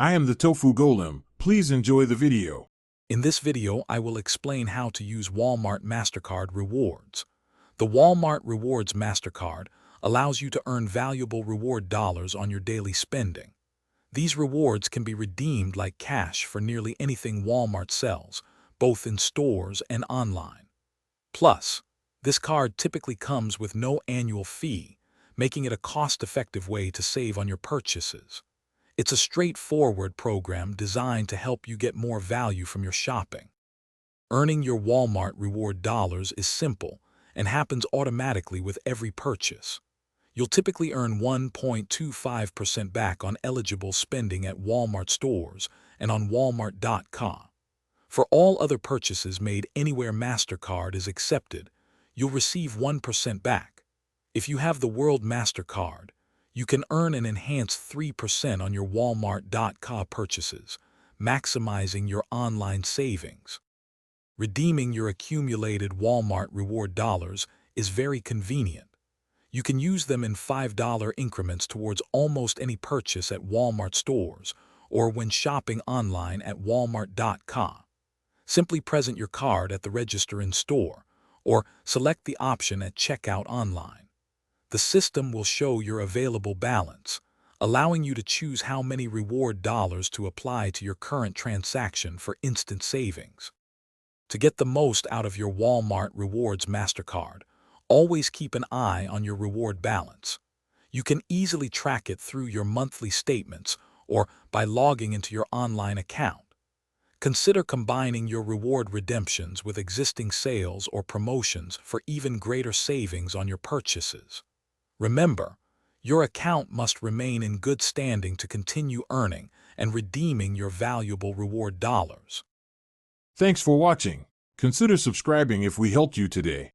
I am the Tofu Golem. Please enjoy the video. In this video, I will explain how to use Walmart Mastercard Rewards. The Walmart Rewards Mastercard allows you to earn valuable reward dollars on your daily spending. These rewards can be redeemed like cash for nearly anything Walmart sells, both in stores and online. Plus, this card typically comes with no annual fee, making it a cost-effective way to save on your purchases. It's a straightforward program designed to help you get more value from your shopping. Earning your Walmart reward dollars is simple and happens automatically with every purchase. You'll typically earn 1.25% back on eligible spending at Walmart stores and on Walmart.com. For all other purchases made anywhere Mastercard is accepted, you'll receive 1% back. If you have the World Mastercard, you can earn an enhanced 3% on your Walmart.com purchases, maximizing your online savings. Redeeming your accumulated Walmart reward dollars is very convenient. You can use them in $5 increments towards almost any purchase at Walmart stores or when shopping online at Walmart.com. Simply present your card at the register in store or select the option at checkout online. The system will show your available balance, allowing you to choose how many reward dollars to apply to your current transaction for instant savings. To get the most out of your Walmart Rewards Mastercard, always keep an eye on your reward balance. You can easily track it through your monthly statements or by logging into your online account. Consider combining your reward redemptions with existing sales or promotions for even greater savings on your purchases. Remember, your account must remain in good standing to continue earning and redeeming your valuable reward dollars. Thanks for watching. Consider subscribing if we helped you today.